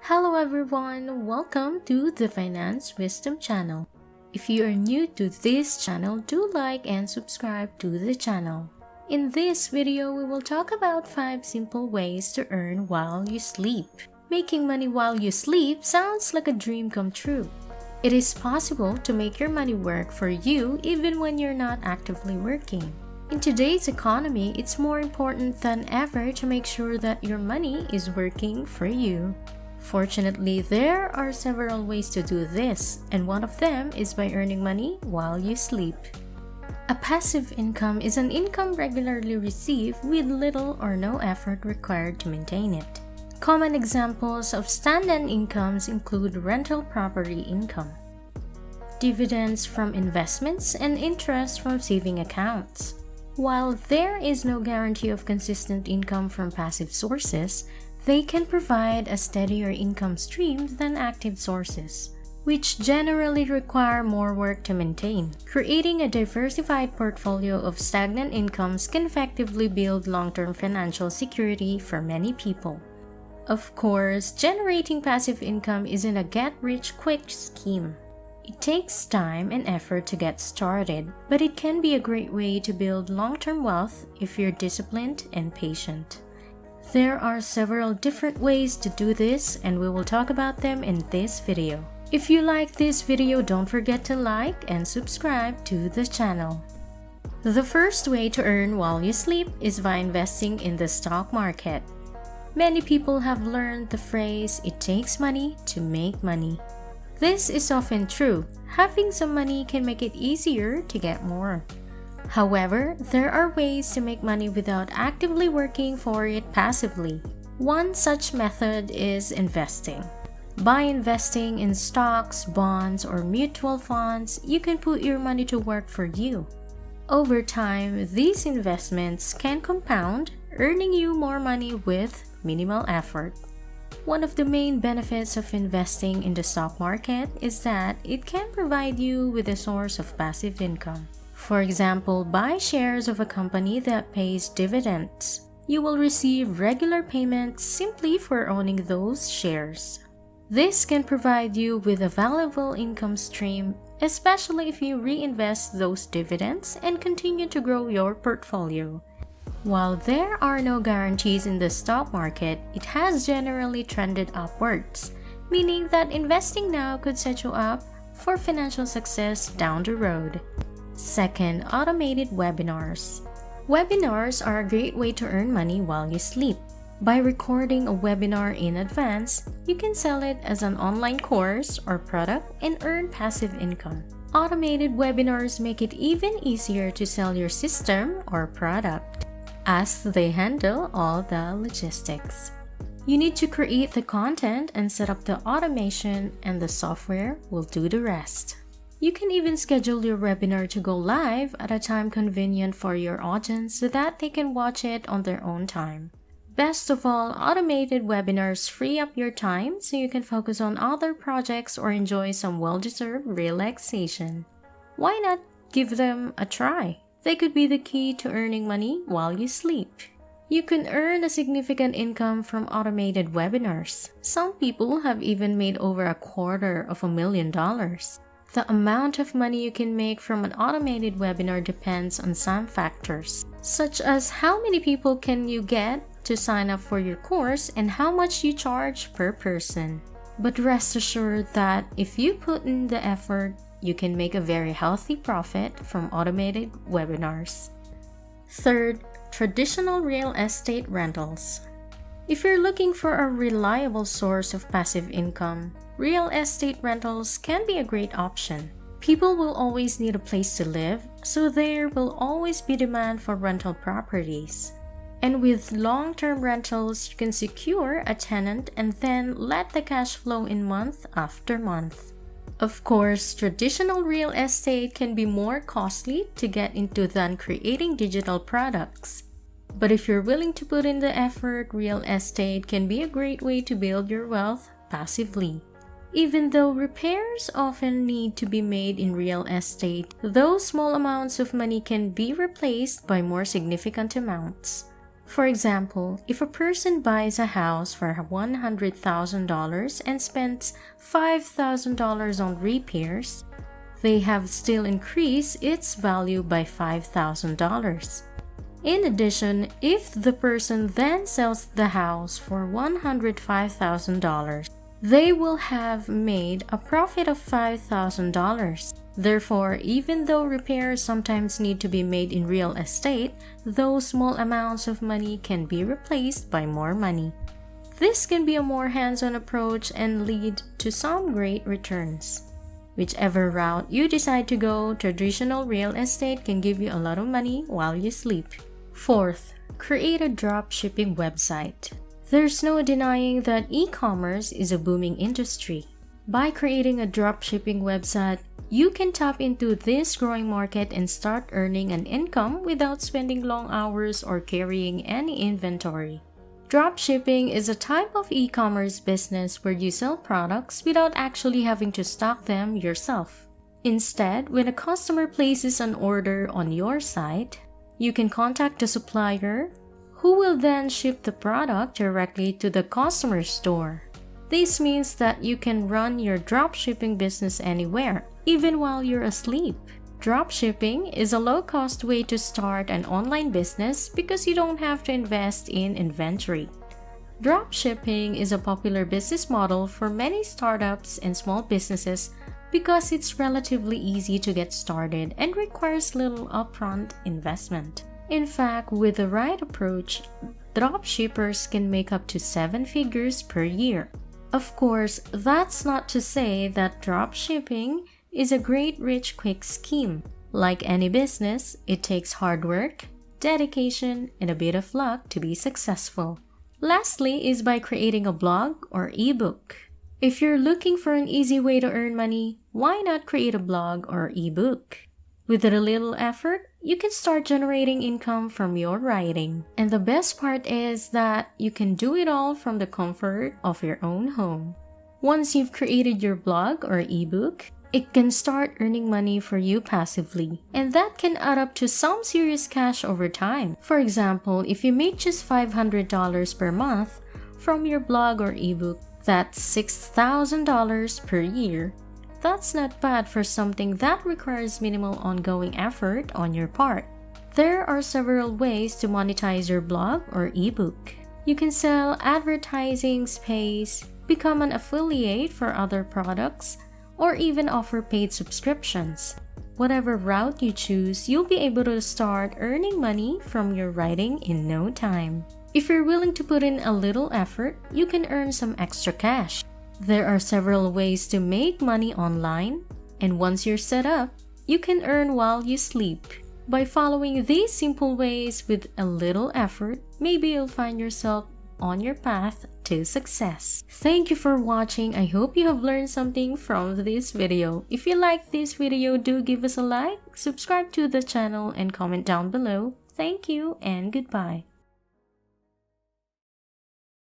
Hello everyone, welcome to the Finance Wisdom channel. If you are new to this channel, do like and subscribe to the channel. In this video, we will talk about 5 simple ways to earn while you sleep. Making money while you sleep sounds like a dream come true. It is possible to make your money work for you even when you're not actively working. In today's economy, it's more important than ever to make sure that your money is working for you. Fortunately, there are several ways to do this, and one of them is by earning money while you sleep. A passive income is an income regularly received with little or no effort required to maintain it. Common examples of stand-in incomes include rental property income, dividends from investments, and interest from saving accounts. While there is no guarantee of consistent income from passive sources, they can provide a steadier income stream than active sources, which generally require more work to maintain. Creating a diversified portfolio of stagnant incomes can effectively build long-term financial security for many people. Of course, generating passive income isn't a get-rich-quick scheme. It takes time and effort to get started, but it can be a great way to build long-term wealth if you're disciplined and patient. There are several different ways to do this, and we will talk about them in this video. If you like this video, don't forget to like and subscribe to the channel. The first way to earn while you sleep is by investing in the stock market. Many people have learned the phrase, "It takes money to make money." This is often true. Having some money can make it easier to get more. However, there are ways to make money without actively working for it passively. One such method is investing. By investing in stocks, bonds, or mutual funds, you can put your money to work for you. Over time, these investments can compound, earning you more money with minimal effort. One of the main benefits of investing in the stock market is that it can provide you with a source of passive income. For example, buy shares of a company that pays dividends. You will receive regular payments simply for owning those shares. This can provide you with a valuable income stream, especially if you reinvest those dividends and continue to grow your portfolio. While there are no guarantees in the stock market, it has generally trended upwards, meaning that investing now could set you up for financial success down the road. Second, automated webinars. Webinars are a great way to earn money while you sleep. By recording a webinar in advance, you can sell it as an online course or product and earn passive income. Automated webinars make it even easier to sell your system or product, as they handle all the logistics. You need to create the content and set up the automation, and the software will do the rest. You can even schedule your webinar to go live at a time convenient for your audience so that they can watch it on their own time. Best of all, automated webinars free up your time so you can focus on other projects or enjoy some well-deserved relaxation. Why not give them a try? They could be the key to earning money while you sleep. You can earn a significant income from automated webinars. Some people have even made over $250,000. The amount of money you can make from an automated webinar depends on some factors, such as how many people can you get to sign up for your course and how much you charge per person. But rest assured that if you put in the effort, you can make a very healthy profit from automated webinars. Third, traditional real estate rentals. If you're looking for a reliable source of passive income, real estate rentals can be a great option. People will always need a place to live, so there will always be demand for rental properties. And with long-term rentals, you can secure a tenant and then let the cash flow in month after month. Of course, traditional real estate can be more costly to get into than creating digital products. But if you're willing to put in the effort, real estate can be a great way to build your wealth passively. Even though repairs often need to be made in real estate, those small amounts of money can be replaced by more significant amounts. For example, if a person buys a house for $100,000 and spends $5,000 on repairs, they have still increased its value by $5,000. In addition, if the person then sells the house for $105,000, they will have made a profit of $5,000. Therefore, even though repairs sometimes need to be made in real estate, those small amounts of money can be replaced by more money. This can be a more hands-on approach and lead to some great returns. Whichever route you decide to go, traditional real estate can give you a lot of money while you sleep. Fourth, create a dropshipping website. There's no denying that e-commerce is a booming industry. By creating a dropshipping website, you can tap into this growing market and start earning an income without spending long hours or carrying any inventory. Dropshipping is a type of e-commerce business where you sell products without actually having to stock them yourself. Instead, when a customer places an order on your site, you can contact the supplier, who will then ship the product directly to the customer's store. This means that you can run your dropshipping business anywhere, even while you're asleep. Dropshipping is a low-cost way to start an online business because you don't have to invest in inventory. Dropshipping is a popular business model for many startups and small businesses because it's relatively easy to get started and requires little upfront investment. In fact, with the right approach, dropshippers can make up to 7 figures per year. Of course, that's not to say that dropshipping is a great rich quick scheme. Like any business, it takes hard work, dedication, and a bit of luck to be successful. Lastly is by creating a blog or ebook. If you're looking for an easy way to earn money, why not create a blog or ebook? With a little effort, you can start generating income from your writing. And the best part is that you can do it all from the comfort of your own home. Once you've created your blog or ebook, it can start earning money for you passively, and that can add up to some serious cash over time. For example, if you make just $500 per month from your blog or ebook, that's $6,000 per year. That's not bad for something that requires minimal ongoing effort on your part. There are several ways to monetize your blog or ebook. You can sell advertising space, become an affiliate for other products, or even offer paid subscriptions. Whatever route you choose, you'll be able to start earning money from your writing in no time. If you're willing to put in a little effort, you can earn some extra cash. There are several ways to make money online, and once you're set up, you can earn while you sleep. By following these simple ways with a little effort, maybe you'll find yourself on your path to success. Thank you for watching. I hope you have learned something from this video. If you like this video, do give us a like, subscribe to the channel, and comment down below. Thank you and goodbye.